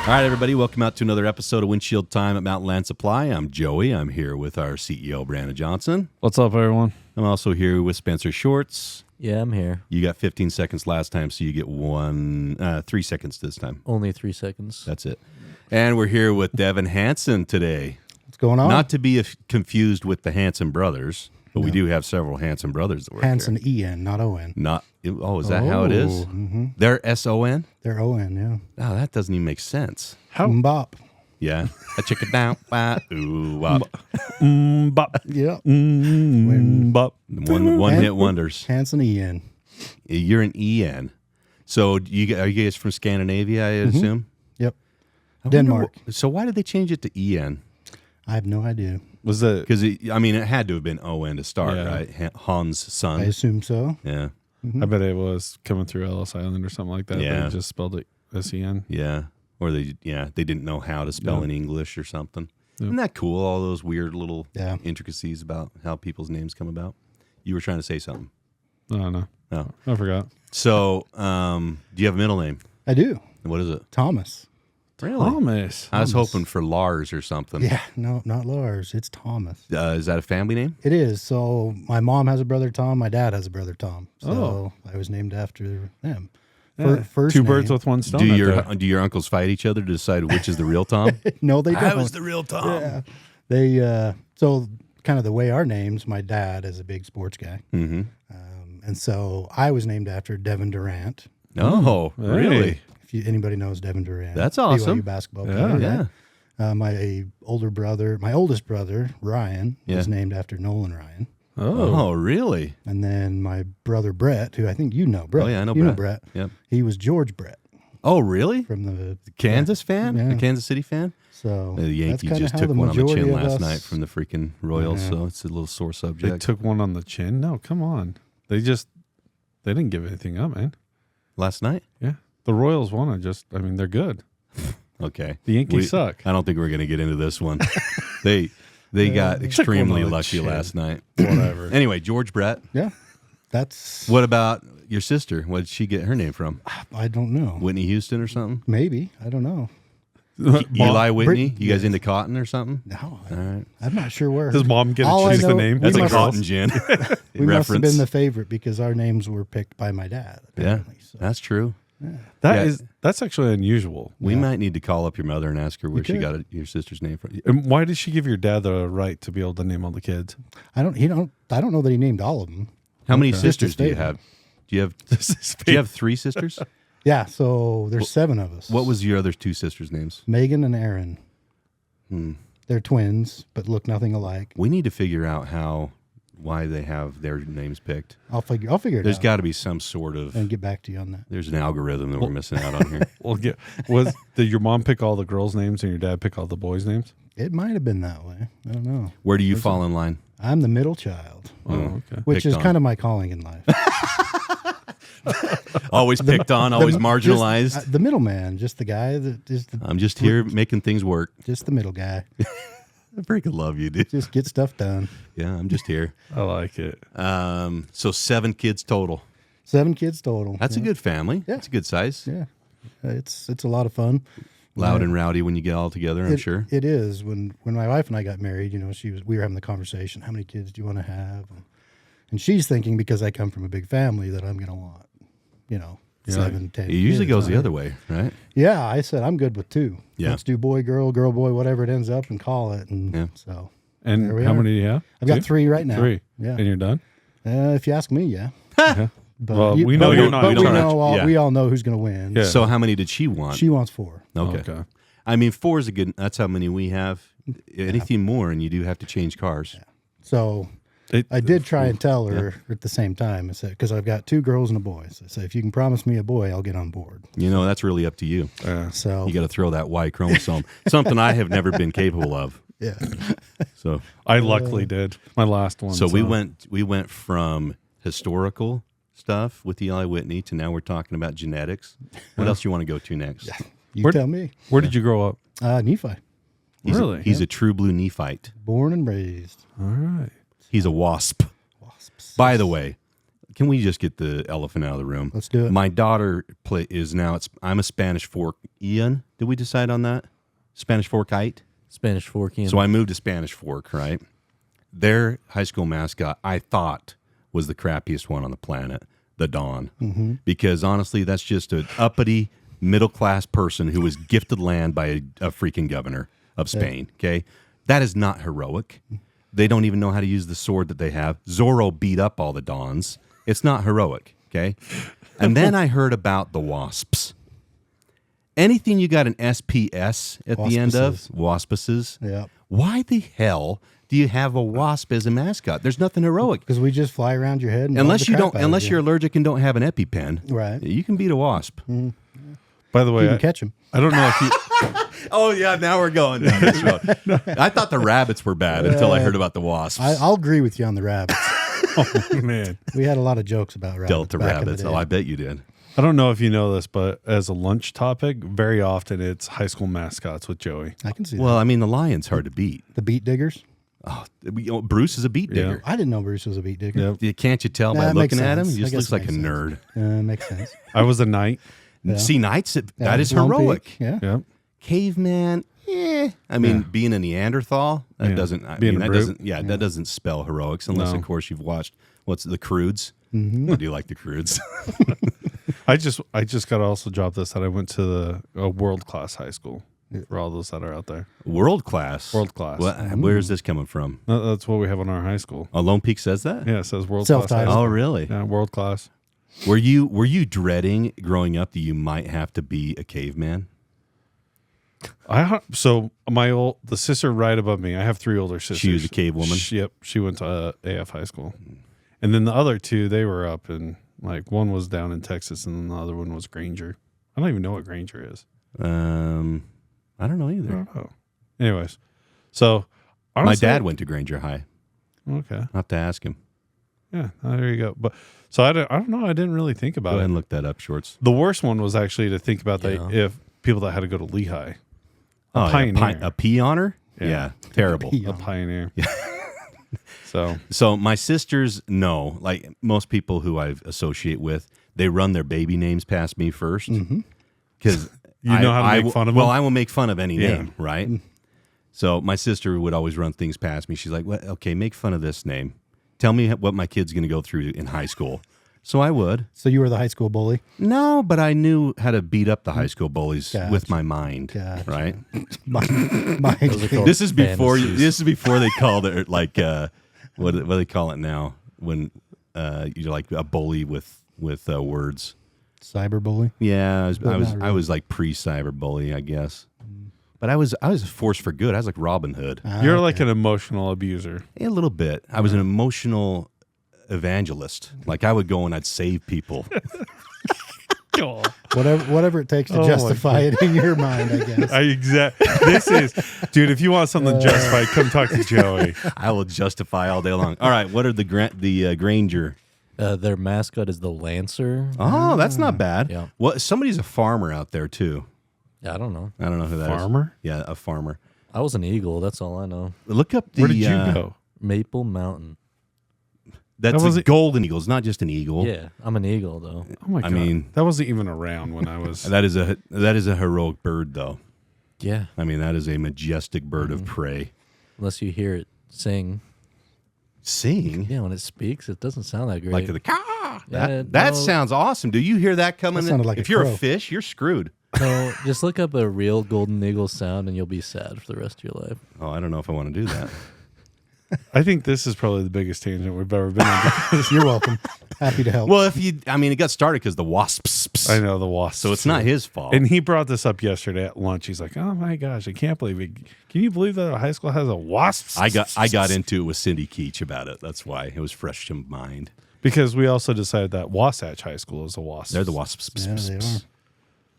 All right, everybody, welcome out to another episode of Windshield Time at Mountainland Supply. I'm Joey. I'm here with our CEO, Brandon Johnson. What's up, everyone? I'm also here with Spencer Shorts. Yeah, I'm here. You got 15 seconds last time, so you get 3 seconds this time. Only 3 seconds. That's it. And we're here with Devin Hansen today. What's going on? Not to be confused with the Hansen brothers, but we do have several Hansen brothers that work Hansen here. E-N, not O-N. Is that how it is? Mm-hmm. They're S-O-N? They're O-N, yeah. Oh, that doesn't even make sense. How? Mbop. Yeah. A chicken down. Ooh, wow. Bop. Yeah. Bop. One-hit wonders. Hansen E-N. You're an E-N. So are you guys from Scandinavia, I assume? Yep. I wonder Denmark. So why did they change it to E-N? I have no idea. Was it? Because, it had to have been O-N to start, Yeah. right? Hans' son. I assume so. Yeah. I bet it was coming through Ellis Island or something like that. Yeah. But it just spelled it S-E-N. Yeah. Or they didn't know how to spell in English or something. Yep. Isn't that cool, all those weird little Yeah. intricacies about how people's names come about? You were trying to say something. No. Oh. I forgot. So, do you have a middle name? I do. What is it? Thomas. Really? Thomas. I was Thomas. hoping for Lars or something. Yeah, no, not Lars. It's Thomas. Is that a family name? It is. So my mom has a brother Tom. My dad has a brother Tom. So Oh. I was named after them. Yeah. First Two name. birds with one stone. Do right there. your uncles fight each other to decide which is the real Tom? No, they don't. I was the real Tom. Yeah. They, so kind of the way our names, my dad is a big sports guy. Mm-hmm. And so I was named after Devin Durant. Oh, Hey. really? If anybody knows Devin Durant. That's awesome. BYU basketball Yeah. player. Yeah. right? My oldest brother, Ryan, Yeah. is named after Nolan Ryan. Oh, really? And then my brother Brett, who I think you know, Brett. Oh, yeah, I know you Brett. know Brett. Yep. He was George Brett Oh, really? from the Kansas fan? Yeah. A Kansas City fan? So The that's Yankees kinda just how took the one on the majority chin of last us- night from the freaking Royals, Yeah. so it's a little sore They subject. took one on the chin? No, come on. They didn't give anything up, man. Last night? Yeah. The Royals won. They're good. Okay. The Yankees suck. I don't think we're going to get into this one. They got Took extremely one on the lucky chin. last night. Whatever. Anyway, George Brett. Yeah. That's, What about your sister? What did she get her name from? I don't know. Whitney Houston or something? Maybe. I don't know. Eli Whitney? Brit- You guys yes. into cotton or something? No, All right. I'm not sure where. Does mom get All to I choose the know- name? That's We a must- cotton gin we must have reference. been the favorite because our names were picked by my dad. Yeah, Apparently. So. that's true. That's actually unusual. We might need to call up your mother and ask her where she could. got your sister's name from. And why did she give your dad the right to be able to name all the kids? I don't know that he named all of them. How many Just sisters his do you favorite. have? Do This you have 3 sisters? Yeah, so there's 7 of us. What was your other 2 sisters' names? Megan and Aaron? Hmm. They're twins, but look nothing alike. We need to figure out why they have their names picked. I'll figure it There's out got to be some sort of and get back to you on that. there's an algorithm that we're missing out on here. Did your mom pick all the girls' names and your dad pick all the boys' names? It might have been that way. I don't know. Where do you fall in line? I'm the middle child, Oh, okay. which Picked is on. kind of my calling in life. Always picked on, always marginalized. Just, the middleman, just the guy that is I'm just here making things work. just the middle guy. I freaking love you, dude. Just get stuff done. Yeah, I'm just here. I like it. So 7 kids total. 7 kids total. That's a good family. Yeah. That's a good size. Yeah, it's a lot of fun. Loud and rowdy when you get all together, I'm sure. It is. When my wife and I got married, we were having the conversation, how many kids do you want to have? And she's thinking because I come from a big family that I'm going to want, 7, 10 It usually kids. goes the other way, right? Yeah, I said I'm good with 2. Yeah. Let's do boy, girl, boy, whatever it ends up and call it. And Yeah. so And There we how are. many do you have? I've got Two? 3 right now. 3. Yeah. And you're done? If you ask me, yeah. Yeah. But Well, we know but you're not But in we charge. know all, Yeah. we all know who's going to win. Yeah. So how many did she want? She wants 4. Okay. I mean, 4 is a good. That's how many we have. Anything more, and you do have to change cars. So I did try and tell her at the same time. I said, because I've got 2 girls and a boy. So I said, if you can promise me a boy, I'll get on board. That's really up to you. So You got to throw that Y chromosome, something I have never been capable of. yeah, So, I luckily did. My last one. so we went from historical stuff with Eli Whitney to now we're talking about genetics. What else do you want to go to next? you tell me. Where did you grow up? Nephi, Really? He's a true blue Nephite. born and raised. All right. He's a wasp. Wasps. By the way, can we just get the elephant out of the room? Let's do it. My daughter I'm a Spanish Fork Ian. Did we decide on that? Spanish Forkite? Spanish Fork Ian. So I moved to Spanish Fork, right? Their high school mascot, I thought, was the crappiest one on the planet, the Don. Mm-hmm. Because honestly, that's just an uppity, middle-class person who was gifted land by a freaking governor of Spain, okay? That is not heroic. They don't even know how to use the sword that they have. Zorro beat up all the Dons. It's not heroic, okay? And then I heard about the Wasps. Anything you got an SPS at the end of, waspices. Yeah. Why the hell do you have a wasp as a mascot? There's nothing heroic. Because we just fly around your head. And Unless you're allergic and don't have an EpiPen, right? You can beat a wasp. By the way, You can catch them. I don't know if you. Oh yeah, now we're going down this road. I thought the rabbits were bad until I heard about the wasps. I'll agree with you on the rabbits. Oh man, We had a lot of jokes about rabbits. Delta back in the rabbits. day. Oh, I bet you did. I don't know if you know this, but as a lunch topic, very often it's high school mascots with Joey. I can see Well, that. I mean, the lion's hard to beat. The beat diggers. Oh, Bruce is a beat digger. I didn't know Bruce was a beat digger. Can't you tell Nah, by it makes looking at him? sense. He I just guess looks it like a makes nerd. Makes sense. I was a knight. Yeah. See, knights, that Yeah, is Lone heroic. Peak, Yeah. Yep. Caveman, I mean, being a Neanderthal, that Yeah. doesn't. I Being mean, a that brute. doesn't. Yeah, that doesn't spell heroics unless, No. of course, you've watched what's the Croods. Mm-hmm. I do like the Croods. I just got to also drop this that I went to a world class high school for all those that are out there. World class. World class. Where's this coming from? That's what we have on our high school. Oh, Lone Peak says that. Yeah, it says world class. Self-titled. high school. Oh, really? Yeah, world class. Were you dreading growing up that you might have to be a caveman? So the sister right above me. I have 3 older sisters. She was a cave woman? Yep, she went to AF high school, and then the other 2 they were up in one was down in Texas, and then the other one was Granger. I don't even know what Granger is. I don't know I either. don't know. Anyways, so My honestly, dad went to Granger High. Okay, I'll have to ask him. yeah, there you go. But so I don't know. I didn't really think Go about ahead it. and look that up, Shorts. The worst one was actually to think about Yeah. that if people that had to go to Lehigh, Oh, pioneer. a pea honor? Yeah. Yeah, terrible. Pea. a pioneer. So So my sisters know, like most people who I associate with, they run their baby names past me first because You know how to make fun of Well, them? I will make fun of any Yeah. name, right? So my sister would always run things past me. She's like, "Well, okay, make fun of this name. Tell me what my kid's going to go through in high school." So I would. So you were the high school bully. No, but I knew how to beat up the high school bullies Gotcha. with my mind, Gotcha. right? My Those are called This is before fantasies. this is before they called it like what do they call it now when you're like a bully with words. cyberbully. Yeah, But I was not really. I was like pre-cyber bully, I guess. But I was a force for good. I was like Robin Hood. you're like an emotional abuser. A little bit. I was an emotional evangelist. Like I would go and I'd save people. Whatever it takes to Oh my justify it in your mind, I guess. This is, dude. If you want something justified, come talk to Joey. I will justify all day long. All right, what are the Granger? Their mascot is the Lancer. Oh, that's not bad. Yeah. Well, somebody's a farmer out there too. I don't know. I don't know who that is. Farmer? Yeah, a farmer. I was an eagle. That's all I know. Look up the. Where did you go? Maple Mountain. That's That was a a- golden eagle. It's not just an eagle. Yeah, I'm an eagle though. Oh my god! mean- that wasn't even around when I was. That is a heroic bird, though. Yeah, I mean, that is a majestic bird of prey. unless you hear it sing. Sing Yeah, when it speaks, it doesn't sound that great. like the caw. Yeah, That no. sounds awesome. Do you hear that coming? That sounded like if a you're crow. a fish, you're screwed. So just look up a real golden eagle sound, and you'll be sad for the rest of your life. Oh, I don't know if I want to do that. I think this is probably the biggest tangent we've ever been on. You're welcome. Happy to help. Well, it got started because the wasps. I know the wasp. So it's not his fault. And he brought this up yesterday at lunch. He's like, "Oh my gosh, I can't believe it! Can you believe that a high school has a wasp?" I got into it with Cindy Keach about it. That's why it was fresh in mind. because we also decided that Wasatch High School is a wasp. They're the wasps. Yeah, they are.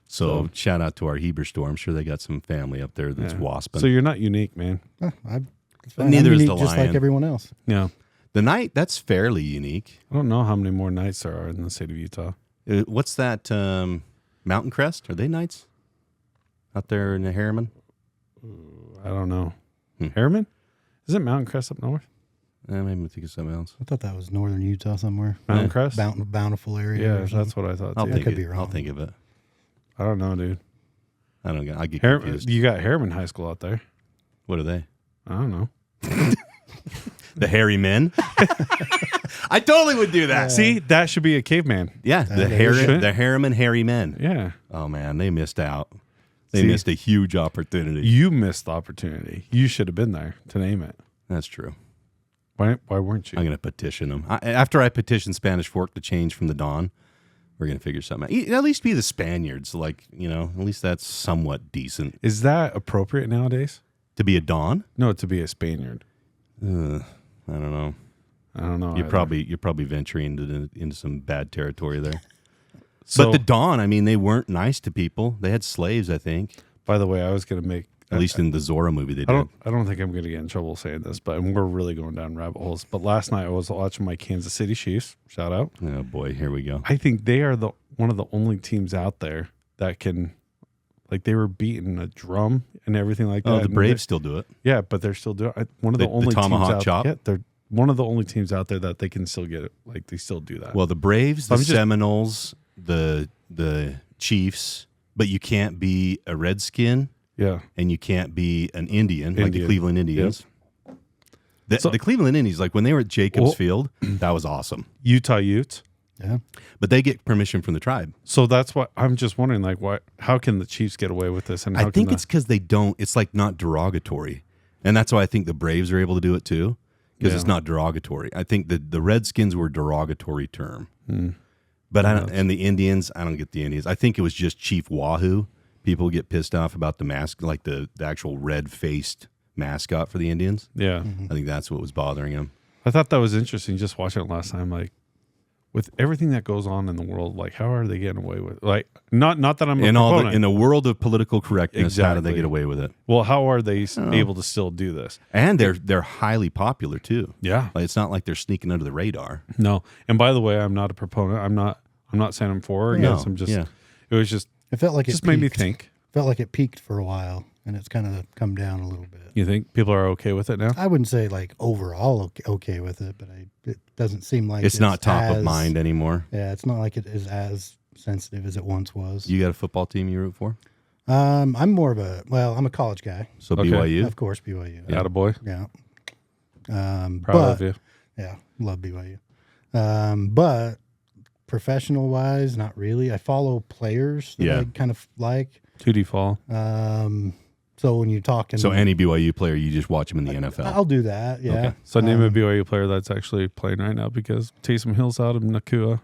So shout out to our Heber store. I'm sure they got some family up there that's wasping. So you're not unique, man. It's fine. Neither I'm is unique the just lion. like everyone else. Yeah. The night, that's fairly unique. I don't know how many more nights there are in the state of Utah. What's that? Mountain Crest? Are they nights out there in the Harriman? I don't know. Harriman? Isn't Mountain Crest up north? Made me think of something else. I thought that was northern Utah somewhere. Mountain Crest. Bountiful area. Yeah, or something. that's what I thought. I'll Too. think could it. be wrong. I'll think of it. I don't know, dude. I don't get. I get confused. You got Harriman High School out there. What are they? I don't know. The hairy men. I totally would do that. See, that should be a caveman. Yeah, should. the Harriman hairy men. Yeah. Oh man, they missed out. They See? missed a huge opportunity. You missed the opportunity. You should have been there to name it. That's true. Why weren't you? I'm going to petition them. After I petition Spanish Fork to change from the Don, we're going to figure something out. At least be the Spaniards. Like, at least that's somewhat decent. Is that appropriate nowadays? To be a Don? No, to be a Spaniard. I don't know. I don't know. You're probably venturing into some bad territory there. So, but the Don, I mean, they weren't nice to people. They had slaves, I think. by the way, I was going to make. At least in the Zorro movie, they did. I don't think I'm going to get in trouble saying this, but we're really going down rabbit holes. But last night I was watching my Kansas City Chiefs. Shout out! Oh boy, here we go. I think they are one of the only teams out there that can, like, they were beating a drum and everything like that. Oh, the And Braves still do it. yeah, but they're still doing one of the The only tomahawk teams out. chop? Yeah, they're one of the only teams out there that they can still get it. Like, they still do that. Well, the Braves, the I'm just- Seminoles, the Chiefs, but you can't be a Redskin. Yeah, And you can't be an Indian, like the Cleveland Indians. The Cleveland Indians, like when they were at Jacobs Field, that was awesome. Utah Utes. Yeah. But they get permission from the tribe. So that's what I'm just wondering. Like, why? How can the Chiefs get away with this? And how I think can it's because they don't. It's like not derogatory, and that's why I think the Braves are able to do it too, because it's not derogatory. I think the Redskins were a derogatory term, but I don't. And the Indians, I don't get the Indians. I think it was just Chief Wahoo. People get pissed off about the mask, like the actual red-faced mascot for the Indians. Yeah. I think that's what was bothering them. I thought that was interesting just watching it last time. Like, with everything that goes on in the world, like, how are they getting away with it? Like, not that I'm a proponent. In the world of political correctness, how do they Exactly. get away with it? Well, how are they able to still do this? And they're highly popular too. Yeah. Like, it's not like they're sneaking under the radar. No. And by the way, I'm not a proponent. I'm not saying I'm for or against. I'm just. yeah. It was just. It felt like Just it made me peaked. think. Felt like it peaked for a while, and it's kind of come down a little bit. You think people are okay with it now? I wouldn't say like overall okay with it, but it doesn't seem like It's not top of as- mind anymore. Yeah, it's not like it is as sensitive as it once was. You got a football team you root for? I'm more of I'm a college guy, So Okay. BYU? of course, BYU. Yeah. Attaboy. Yeah. Proud But of you. yeah, love BYU. But professional wise, not really. I follow players that Yeah. I kind of like. 2D fall. So when you're talking, So any BYU player, you just watch them in the NFL. I'll do that. Yeah. Okay. So name a BYU player that's actually playing right now because Taysom Hill's out of Nakua.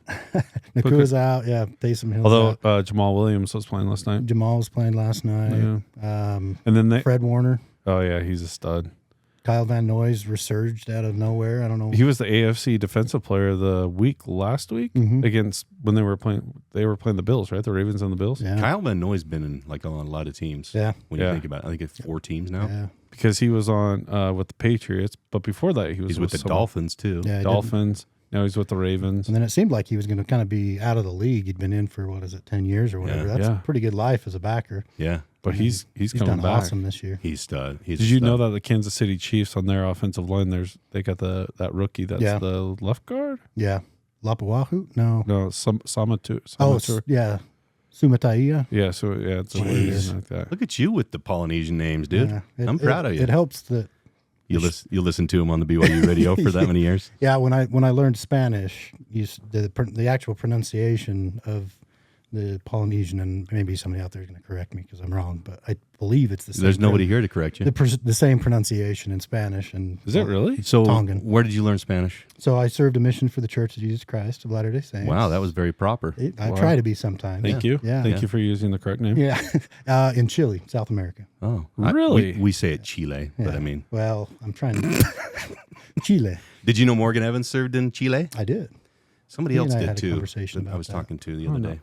Nakua's out. Yeah. Taysom Hill's Although out. Jamal Williams was playing last night. Jamal was playing last night. Yeah. And then Fred Warner, oh yeah, he's a stud. Kyle Van Noy's resurged out of nowhere. I don't know. He was the AFC Defensive Player of the Week last week against when they were playing the Bills, right? The Ravens and the Bills. Yeah. Kyle Van Noy's been in like on a lot of teams. Yeah. When you Yeah. think about it, I think it's 4 teams now. Yeah. Because he was on with the Patriots, but before that he was He's with the some Dolphins too. Yeah. he did. Dolphins. Now he's with the Ravens. And then it seemed like he was going to kind of be out of the league. He'd been in for 10 years or whatever. Yeah. That's Yeah. a pretty good life as a backer. Yeah. But he's He's coming done back. awesome this year. He's stud. He's Did you know that the Kansas City Chiefs on their offensive line, they got that rookie that's Yeah. the left guard? Yeah. Lapuahu? No. No, Samatu. Oh, yeah. Sumataia. Yeah, so yeah, it's a weird Jeez. name like that. Look at you with the Polynesian names, dude. Yeah. I'm proud of you. It helps that. You listen to him on the BYU radio for that many years. Yeah, when I learned Spanish, the actual pronunciation of the Polynesian, and maybe somebody out there is going to correct me because I'm wrong, but I believe it's the same. There's nobody here to correct you. The same pronunciation in Spanish. And Is it really? So Tongan. where did you learn Spanish? So I served a mission for the Church of Jesus Christ of Latter-day Saints. Wow, that was very proper. I Wow. try to be sometimes. Thank you. Yeah. Thank you for using the correct name. Yeah, in Chile, South America. Oh, Really? we say it Chile, but Yeah. I mean, Well, I'm trying to. Chile. did you know Morgan Evans served in Chile? I did. Somebody He else and I did had a too. conversation that I about was that. talking to the other day.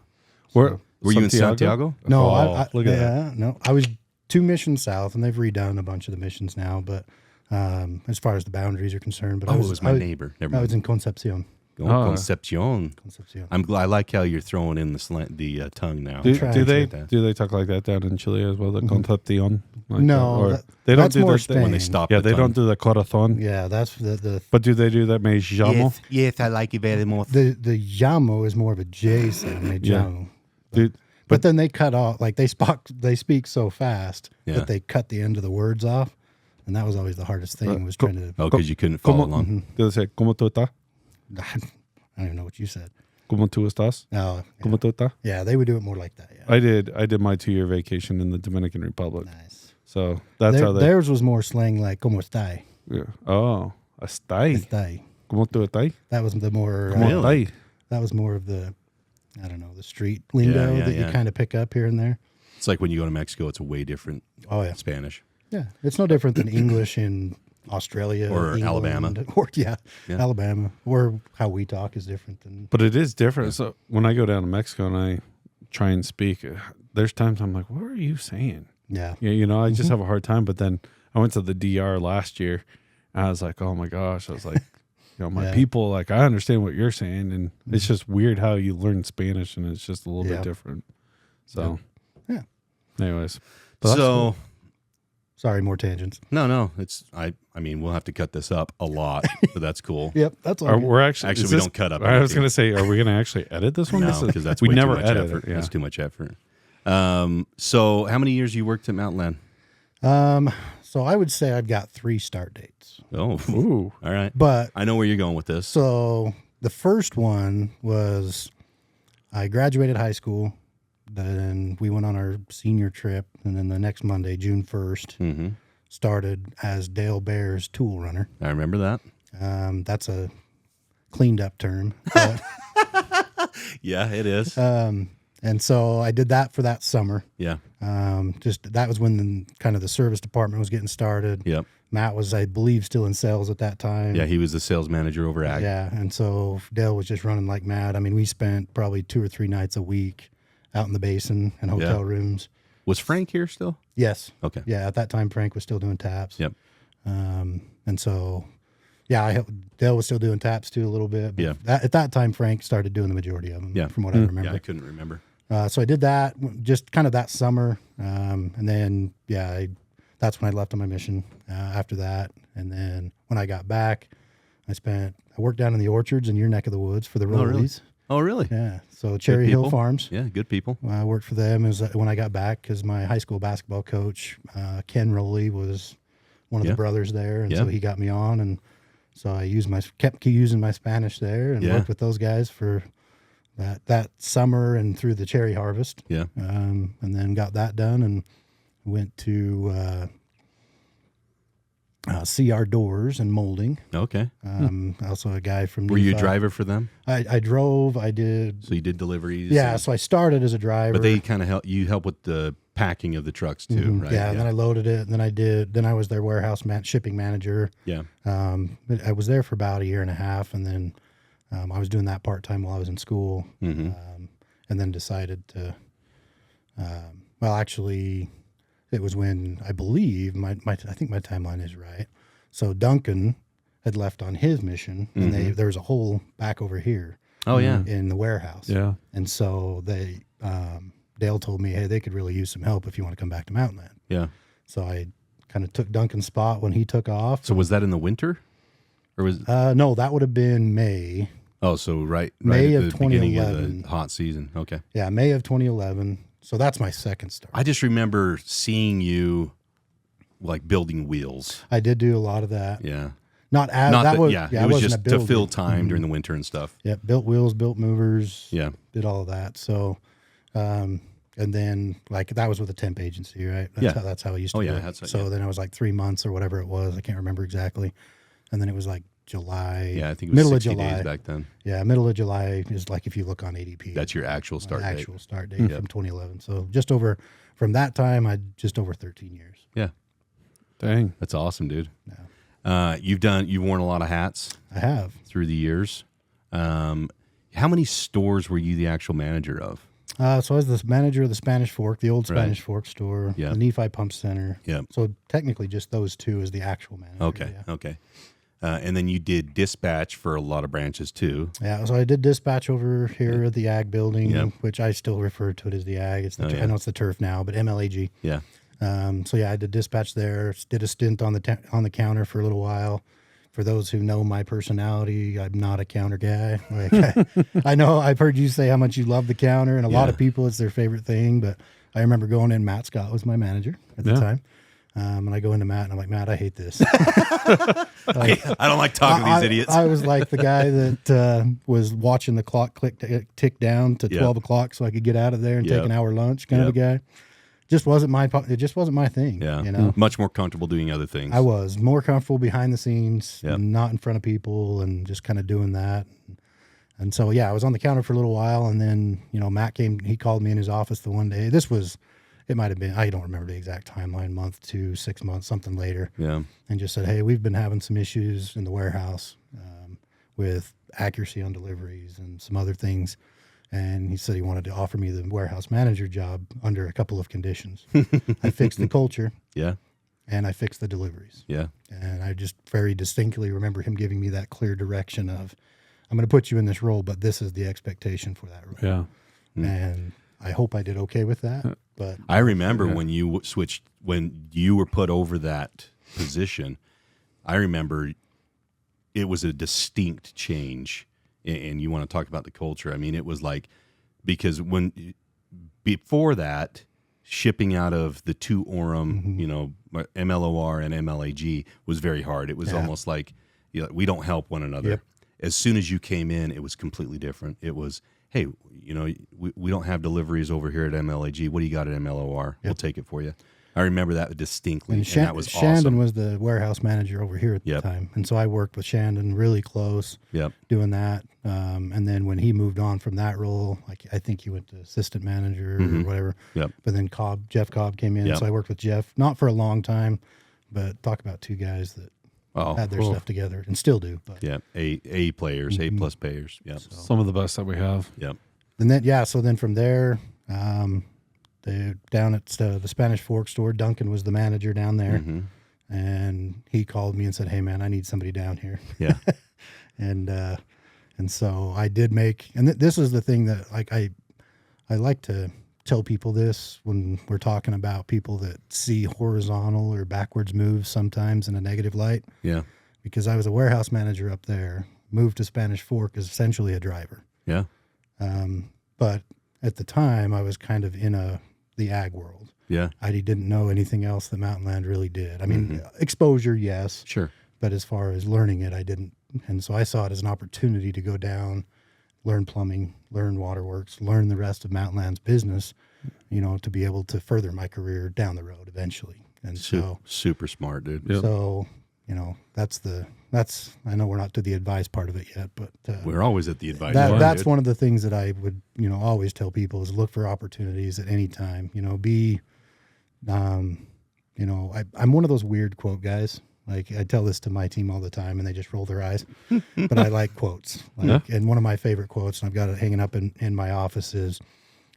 Where Were you in Santiago? No, Oh, look at that. No, I was 2 missions south, and they've redone a bunch of the missions now. But as far as the boundaries are concerned, but Oh, I it was my neighbor. Never I was mind. in Concepcion. Concepcion. Concepcion. I'm glad. I like how you're throwing in the tongue now. Do trying they talk like that down in Chile as well? The Concepcion? Like No, they don't that's do more that Spain. When they stop. Yeah, the they tongue. don't do the corazon. Yeah, that's the But do they do that me llamo? Yes, I like it very much. the llamo is more of a J sound. Me Yeah. llamo. Dude, But then they cut off, like they speak so fast Yeah. that they cut the end of the words off. And that was always the hardest thing was trying to, Oh, because you couldn't follow along. Do they say, ¿Cómo tú estás? I don't even know what you said. ¿Cómo tú estás? Oh, ¿Cómo tú estás? yeah, they would do it more like that. Yeah. I did my 2-year vacation in the Dominican Republic. Nice. So that's how they. Theirs was more slang like, ¿Cómo está? Yeah. Oh, estás. Está. ¿Cómo tú estás? That was the more, ¿Cómo Really? estás? that was more of the, I don't know, the street lingo Yeah, that yeah. you kind of pick up here and there. It's like when you go to Mexico, it's a way different Oh, yeah. Spanish. Yeah, it's no different than English in Australia Or England, Alabama. or Yeah. Alabama, or how we talk is different than. But it is different. So when I go down to Mexico and I try and speak, there's times I'm like, what are you saying? Yeah, Yeah, I just have a hard time. But then I went to the DR last year and I was like, oh my gosh. I was like, my Yeah. people, like, I understand what you're saying. And it's just weird how you learn Spanish and it's just a little Yeah. bit different. So, Yeah. Anyways. But that's So cool. sorry, more tangents. no, it's I mean we'll have to cut this up a lot, but that's cool. Yep, that's all. good. We're actually, Actually, is we this- don't cut up I was anything. going to say, are we going to actually edit this one? No, because that's we way never too much edit effort. it. Yeah. That's too much effort. So how many years you worked at Mountainland? So I would say I've got 3 start dates, Oh, Ooh. all right. but I know where you're going with this. so the first one was I graduated high school. Then we went on our senior trip, and then the next Monday, June 1st, Mm-hmm. started as Dale Bear's tool runner. I remember that. That's a cleaned up term. But, Yeah, it is. and so I did that for that summer. Yeah. Just that was when kind of the service department was getting started. Yep. Matt was, I believe, still in sales at that time. Yeah, he was the sales manager over Ag. Yeah, and so Dale was just running like mad. I mean, we spent probably 2 or 3 nights a week out in the basin and hotel rooms. Was Frank here still? Yes. Okay. Yeah, at that time Frank was still doing taps. Yep. And so, yeah, Dale was still doing taps too a little bit. But Yeah. at that time, Frank started doing the majority of them. Yeah. From what I remember. Yeah, I couldn't remember. So I did that just kind of that summer. And then, that's when I left on my mission after that. And then when I got back, I worked down in the orchards in your neck of the woods for the Oh, really? Rollies. Oh, really? Yeah. So Cherry Hill people. Farms. Yeah, good people. I worked for them when I got back because my high school basketball coach, Ken Rowley, was one of Yeah. the brothers there. And Yeah. so he got me on. And so I kept using my Spanish there and Yeah. worked with those guys for that summer and through the cherry harvest. Yeah. And then got that done and went to CR Doors and Molding. Okay. Also a guy from Were you a Nephi. driver for them? I drove. I did. So you did deliveries? Yeah. and- So I started as a driver. but they kind of help with the packing of the trucks too, Mhm. right? Yeah, and then I loaded it, and then I was their warehouse shipping manager. Yeah. I was there for about a year and a half, and then I was doing that part-time while I was in school, Mm-hmm. and then decided to, actually, it was when I believe I think my timeline is right. So Duncan had left on his mission, and there was a hole back over here Oh yeah. in the warehouse. Yeah. And so Dale told me, hey, they could really use some help if you want to come back to Mountainland. Yeah. So I kind of took Duncan's spot when he took off. So was that in the winter, or was? No, that would have been May. Oh, so right May at of the beginning 2011. of the hot season. Okay. Yeah, May of 2011. So that's my second start. I just remember seeing you like building wheels. I did do a lot of that. Yeah. Not as Not that that, was yeah. yeah, It was wasn't just a to builder. fill time during the winter and stuff. Yeah, built wheels, built movers. Yeah. Did all of that. So, and then like that was with a temp agency, right? Yeah. That's how I used to Oh, do yeah, it. that's it, So yeah. then I was like 3 months or whatever it was. I can't remember exactly. And then it was like July. Yeah, I think it was middle 60 of July. days back then. Yeah, middle of July is like if you look on ADP. That's your actual start date. actual start date from 2011. So just over from that time, just over 13 years. Yeah. Dang. That's awesome, dude. You've worn a lot of hats I have. through the years. How many stores were you the actual manager of? So I was the manager of the Spanish Fork, the old Right. Spanish Fork store, Yeah. the Nephi Pump Center. Yeah. So technically, just those two is the actual manager. Okay. Yeah. Okay. And then you did dispatch for a lot of branches too. Yeah, so I did dispatch over here at the ag building, Yep. which I still refer to it as the ag. It's the Oh, yeah. I know it's the turf now, but MLAG. Yeah. So yeah, I did dispatch there. Did a stint on the counter for a little while. For those who know my personality, I'm not a counter guy. Like I know I've heard you say how much you love the counter, and a lot Yeah. of people it's their favorite thing. But I remember going in. Matt Scott was my manager at the Yeah. time. And I go into Matt and I'm like, Matt, I hate this. I don't like talking to these idiots. I was like the guy that was watching the clock tick down to Yep. 12 o'clock so I could get out of there and Yep. take an hour lunch kind of a guy. It just wasn't my thing. Yeah. You know, Much more comfortable doing other things. I was more comfortable behind the scenes Yep. and not in front of people and just kind of doing that. And so, yeah, I was on the counter for a little while. And then, Matt came, he called me in his office the one day. It might have been, I don't remember the exact timeline, month to 6 months, something later. Yeah. And just said, hey, we've been having some issues in the warehouse with accuracy on deliveries and some other things. And he said he wanted to offer me the warehouse manager job under a couple of conditions. I fixed the culture Yeah. and I fixed the deliveries. Yeah. And I just very distinctly remember him giving me that clear direction of, I'm going to put you in this role, but this is the expectation for that role. Yeah. And I hope I did okay with that. But I remember when you switched, when you were put over that position, I remember it was a distinct change. And you want to talk about the culture. I mean, it was like, because before that, shipping out of the two Orem, MLOR and MLAG was very hard. It was almost like, we don't help one another. Yep. As soon as you came in, it was completely different. It was, hey, we don't have deliveries over here at MLAG. What do you got at MLOR? We'll take it for you. I remember that distinctly, and that was Shandon awesome. was the warehouse manager over here at the time. And so I worked with Shandon really close doing that. And then when he moved on from that role, like I think he went to assistant manager or whatever. Yep. But then Jeff Cobb came in. So I worked with Jeff, not for a long time, but talk about two guys that had their stuff together and still do. But Yeah, A players, A plus players. Yeah. Some of the best that we have. Yep. And then, so then from there, down at the Spanish Fork store, Duncan was the manager down there. And he called me and said, hey, man, I need somebody down here. Yeah. And so I did make, and this is the thing that like I like to tell people this when we're talking about people that see horizontal or backwards moves sometimes in a negative light. Yeah. Because I was a warehouse manager up there, moved to Spanish Fork as essentially a driver. Yeah. But at the time I was kind of in the ag world. Yeah. I didn't know anything else that Mountainland really did. I mean, exposure, yes. Sure. But as far as learning it, I didn't. And so I saw it as an opportunity to go down, learn plumbing, learn waterworks, learn the rest of Mountainland's business, to be able to further my career down the road eventually. And so super smart, dude. Yep. So, that's, I know we're not to the advice part of it yet, but We're always at the advice. that's dude. one of the things that I would, always tell people is look for opportunities at any time, I'm one of those weird quote guys. Like I tell this to my team all the time and they just roll their eyes, but I like quotes. And one of my favorite quotes, and I've got it hanging up in my office is,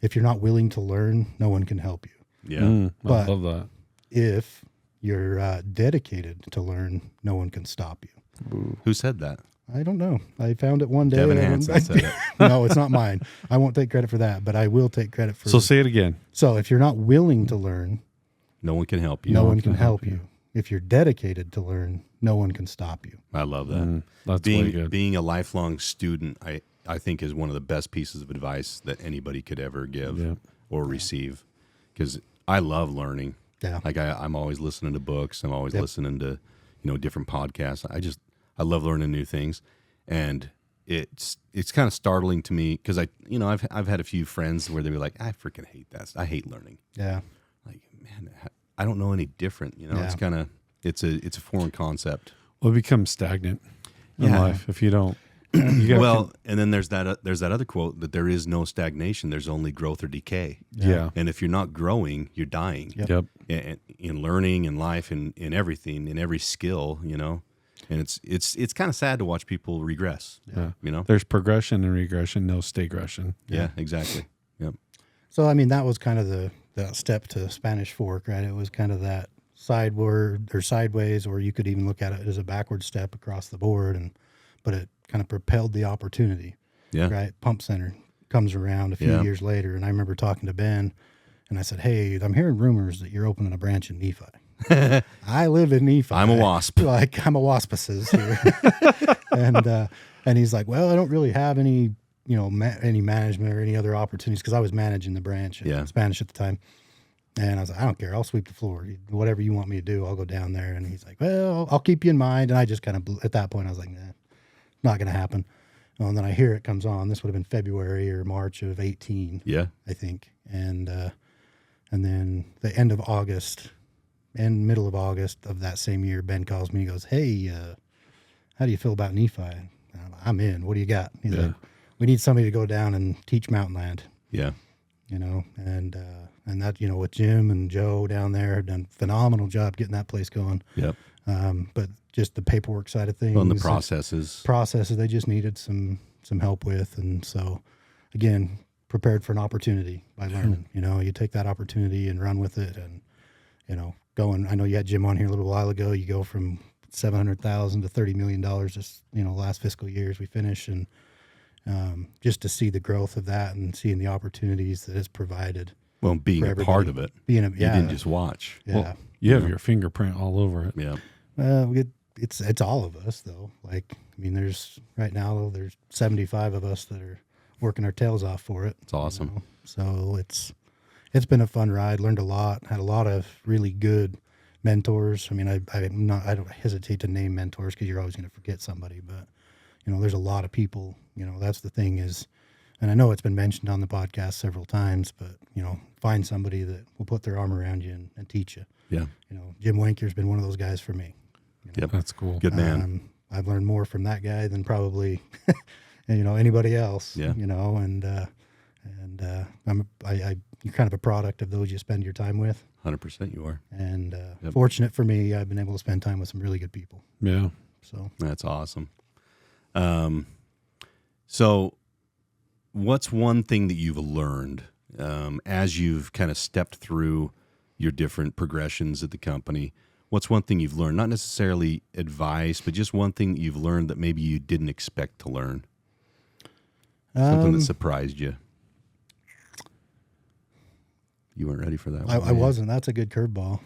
if you're not willing to learn, no one can help you. Yeah. I But- love that. If you're dedicated to learn, no one can stop you. Who said that? I don't know. I found it one day. Devin Hansen said it. No, it's not mine. I won't take credit for that, but I will take credit for. So say it again. So if you're not willing to learn, No one can help you. no one can help you. If you're dedicated to learn, no one can stop you. I love that. That's way good. Being a lifelong student, I think is one of the best pieces of advice that anybody could ever give or receive, because I love learning. Yeah. Like I'm always listening to books. I'm always listening to, different podcasts. I love learning new things. And it's kind of startling to me because I've had a few friends where they were like, I freaking hate that. I hate learning. Yeah. Like, man, I don't know any different. It's kind of, it's a foreign concept. Well, it becomes stagnant in Yeah. life if you don't. You gotta And then there's that other quote that there is no stagnation. There's only growth or decay. Yeah. And if you're not growing, you're dying. Yep. In learning, in life, in everything, in every skill, And it's kind of sad to watch people regress. Yeah. There's progression and regression, no stagression. Yeah, exactly. Yep. So, I mean, that was kind of the step to Spanish Fork, right? It was kind of that sideward or sideways, or you could even look at it as a backward step across the board, but it kind of propelled the opportunity. Yeah. Right. Pump Center comes around a few years later, and I remember talking to Ben, and I said, "Hey, I'm hearing rumors that you're opening a branch in Nephi." I live in Nephi. I'm a wasp. Like I'm a waspices here. And he's like, "Well, I don't really have any, any management or any other opportunities," because I was managing the branch in Spanish at the time. And I was like, "I don't care. I'll sweep the floor. Whatever you want me to do, I'll go down there." And he's like, "Well, I'll keep you in mind." And I just kind of, at that point, I was like, "Nah, not going to happen." Well, and then I hear it comes on. This would have been February or March of 18. Yeah. I think. And then the end of August and middle of August of that same year, Ben calls me. He goes, "Hey, how do you feel about Nephi?" And I'm in. What do you got? He's like, "We need somebody to go down and teach Mountainland." Yeah. And that, with Jim and Joe down there have done a phenomenal job getting that place going. Yep. But just the paperwork side of things. Well, and the processes they just needed some help with. And so, again, prepared for an opportunity by learning. You take that opportunity and run with it. And, going, I know you had Jim on here a little while ago. You go from $700,000 to $30 million just, last fiscal year as we finish. And just to see the growth of that and seeing the opportunities that it's provided. Well, being a part of it. You didn't just watch. Yeah. Well, you have your fingerprint all over it. Yeah. It's all of us though. Like, there's 75 of us that are working our tails off for it. It's awesome. So it's been a fun ride. Learned a lot. Had a lot of really good mentors. I don't hesitate to name mentors because you're always going to forget somebody, but there's a lot of people. That's the thing is, and I know it's been mentioned on the podcast several times, but find somebody that will put their arm around you and teach you. Yeah. Jim Wanker's been one of those guys for me. Yep. That's cool. Good man. I've learned more from that guy than probably, anybody else. Yeah. You're kind of a product of those you spend your time with. 100% you are. And fortunate for me, I've been able to spend time with some really good people. Yeah. So that's awesome. So what's one thing that you've learned as you've kind of stepped through your different progressions at the company? What's one thing you've learned? Not necessarily advice, but just one thing that you've learned that maybe you didn't expect to learn. Something that surprised you. You weren't ready for that one. I wasn't. That's a good curveball.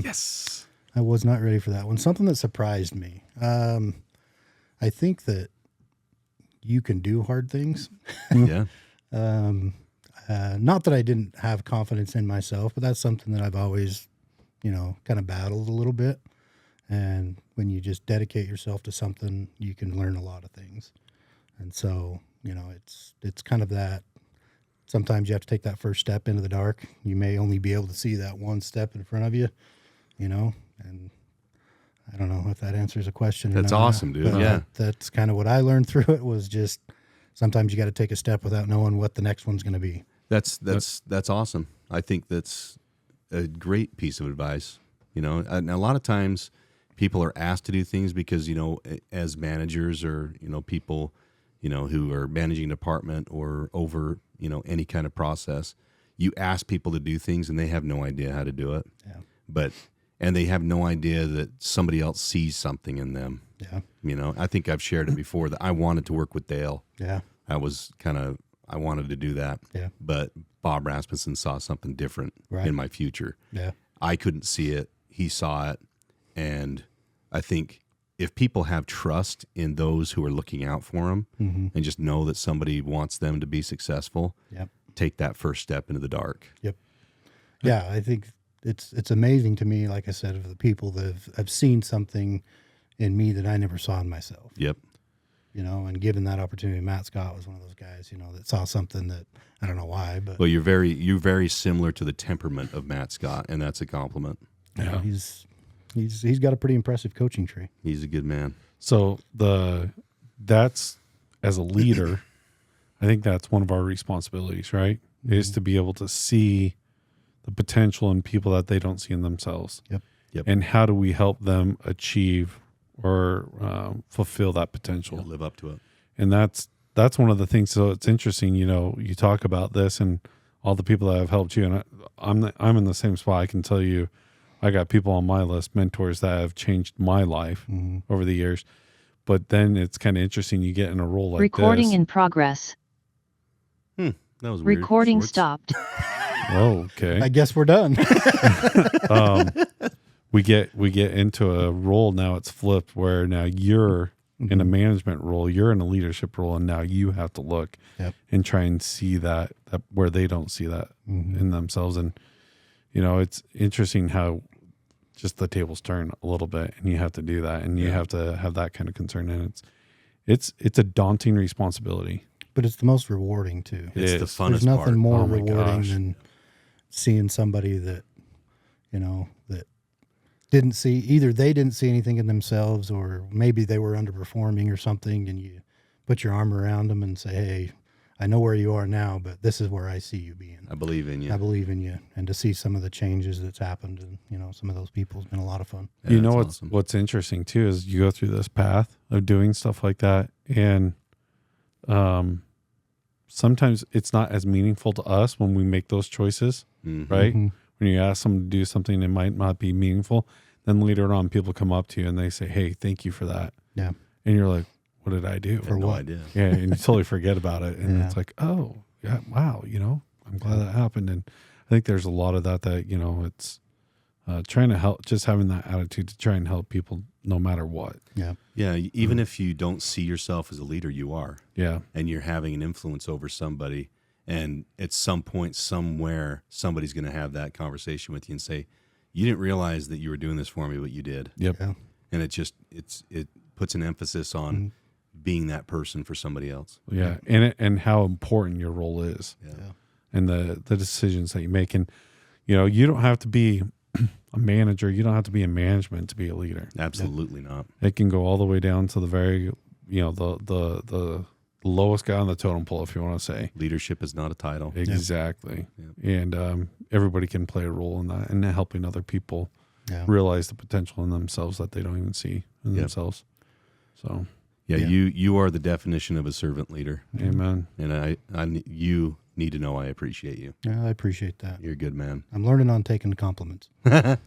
Yes. I was not ready for that one. Something that surprised me. I think that you can do hard things. Yeah. Not that I didn't have confidence in myself, but that's something that I've always, kind of battled a little bit. And when you just dedicate yourself to something, you can learn a lot of things. And so, it's kind of that. Sometimes you have to take that first step into the dark. You may only be able to see that one step in front of you, and I don't know if that answers a question. That's awesome, dude. Yeah. That's kind of what I learned through it was just sometimes you got to take a step without knowing what the next one's going to be. That's awesome. I think that's a great piece of advice. And a lot of times people are asked to do things because, as managers or, people, who are managing a department or over, any kind of process, you ask people to do things and they have no idea how to do it. Yeah. And they have no idea that somebody else sees something in them. Yeah. I think I've shared it before that I wanted to work with Dale. Yeah. I wanted to do that. Yeah. But Bob Rasmussen saw something different in my future. Yeah. I couldn't see it. He saw it. And I think if people have trust in those who are looking out for them and just know that somebody wants them to be successful, take that first step into the dark. Yep. Yeah. I think it's amazing to me, like I said, of the people that have seen something in me that I never saw in myself. Yep. And given that opportunity, Matt Scott was one of those guys, that saw something that I don't know why, but well, you're very similar to the temperament of Matt Scott, and that's a compliment. Yeah. He's got a pretty impressive coaching tree. He's a good man. So that's as a leader, I think that's one of our responsibilities, right? Mm-hmm. Is to be able to see the potential in people that they don't see in themselves. Yep. And how do we help them achieve or fulfill that potential? Yeah, live up to it. And that's one of the things. So it's interesting, you talk about this and all the people that have helped you, and I'm in the same spot. I can tell you I got people on my list, mentors that have changed my life over the years. But then it's kind of interesting. You get in a role like Recording this. in progress. That was weird. Recording Schwartz. stopped. Oh, okay. I guess we're done. We get into a role now. It's flipped where now you're in a management role, you're in a leadership role, and now you have to look and try and see that where they don't see that in themselves. And it's interesting how just the tables turn a little bit, and you have to do that, and you have to have that kind of concern. And it's a daunting responsibility, But it's the most rewarding too. It's the is. funnest There's nothing part. more Oh my rewarding gosh. than seeing somebody that, that didn't see, either they didn't see anything in themselves, or maybe they were underperforming or something, and you put your arm around them and say, hey, I know where you are now, but this is where I see you being. I believe in you. I believe in you. And to see some of the changes that's happened, and some of those people, has been a lot of fun. Yeah, you know that's awesome. what's interesting too is you go through this path of doing stuff like that, and sometimes it's not as meaningful to us when we make those choices, right? When you ask someone to do something that might not be meaningful, then later on people come up to you and they say, hey, thank you for that. Yeah. And you're like, what did I do? I had no idea. Yeah, and you totally forget about it. And Yeah. it's like, oh, yeah, wow, I'm glad that happened. And I think there's a lot of that it's trying to help, just having that attitude to try and help people no matter what. Yeah. Yeah, even if you don't see yourself as a leader, you are. Yeah. And you're having an influence over somebody. And at some point, somewhere, somebody's going to have that conversation with you and say, you didn't realize that you were doing this for me, but you did. Yep. Yeah. And it puts an emphasis on being that person for somebody else. Yeah. And how important your role is. Yeah. And the decisions that you make. And, you don't have to be a manager. You don't have to be in management to be a leader. Absolutely not. It can go all the way down to the very, the lowest guy on the totem pole, if you want to say. Leadership is not a title. Exactly. Yep. And everybody can play a role in that, and helping other people Yeah. realize the potential in themselves that they don't even see in themselves. So, Yeah, Yeah. you are the definition of a servant leader. amen. And you need to know I appreciate you. Yeah, I appreciate that. You're a good man. I'm learning on taking compliments.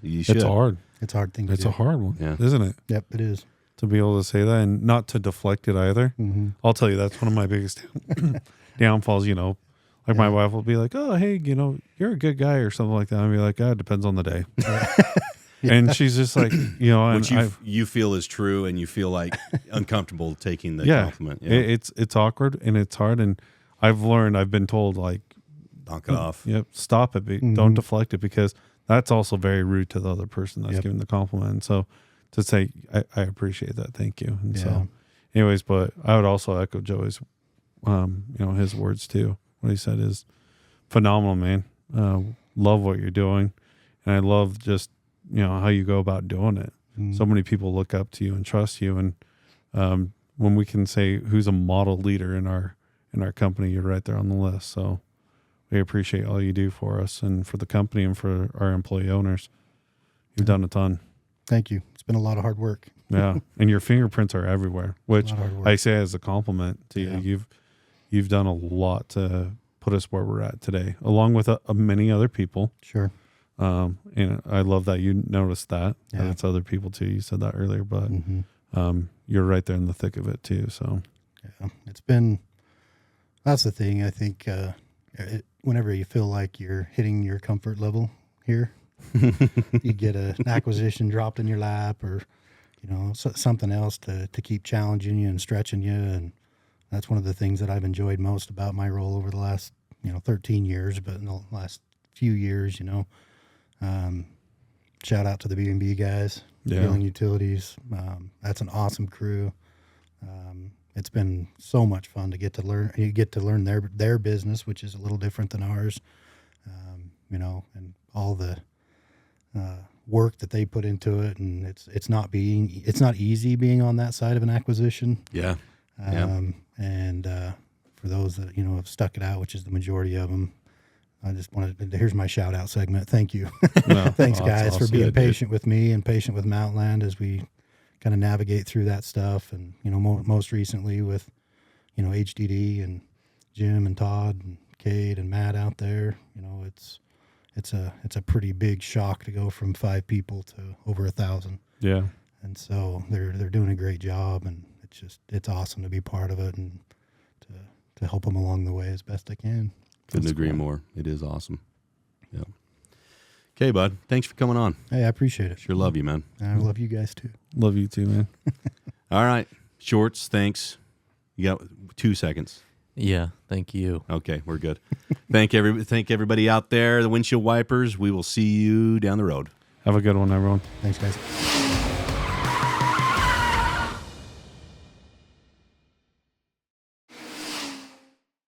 You should. It's hard. It's a hard thing to It's do. a hard one, Yeah. isn't it? Yep, it is. To be able to say that and not to deflect it either. I'll tell you, that's one of my biggest downfalls, Like my wife will be like, oh, hey, you're a good guy or something like that. I'll be like, it depends on the day. And she's just like, and Which you feel is true, and you feel like uncomfortable taking the compliment. Yeah. It's awkward and it's hard. And I've been told like, Knock it off. yep, stop it. Don't deflect it, because that's also very rude to the other person that's giving the compliment. And so to say, I appreciate that. Thank you. And so anyways, but I would also echo Joey's, his words too. What he said is phenomenal, man. Love what you're doing. And I love just, how you go about doing it. So many people look up to you and trust you. And when we can say who's a model leader in our company, you're right there on the list. So we appreciate all you do for us and for the company and for our employee owners. You've done a ton. Thank you. It's been a lot of hard work. Yeah. And your fingerprints are everywhere, which A lot of hard work. I say as a compliment to Yeah. you. You've done a lot to put us where we're at today, along with many other people. Sure. And I love that you noticed that. Yeah. And it's other people too. You said that earlier, but Mm-hmm. you're right there in the thick of it too. So Yeah. That's the thing. I think whenever you feel like you're hitting your comfort level here, you get an acquisition dropped in your lap, or something else to keep challenging you and stretching you. And that's one of the things that I've enjoyed most about my role over the last 13 years, but in the last few years, shout out to the B&B guys, Healing Utilities. That's an awesome crew. It's been so much fun to get to learn. You get to learn their business, which is a little different than ours, and all the work that they put into it. And it's not easy being on that side of an acquisition. Yeah. And for those that have stuck it out, which is the majority of them, I just wanted to, here's my shout out segment. Thank you. Thanks Oh, guys that's for awesome. being Yeah, dude. patient with me and patient with Mountainland as we kind of navigate through that stuff. And, most recently with, HDD and Jim and Todd and Cade and Matt out there, it's a pretty big shock to go from 5 people to over 1,000. Yeah. And so they're doing a great job, and it's awesome to be part of it and to help them along the way as best I can. Couldn't agree more. It is awesome. Yeah. Okay, bud. Thanks for coming on. Hey, I appreciate it. Sure love you, man. I love you guys too. Love you too, man. All right. Shorts, thanks. You got 2 seconds. Yeah, thank you. Okay, we're good. Thank everybody out there, the windshield wipers. We will see you down the road. Have a good one, everyone. Thanks, guys.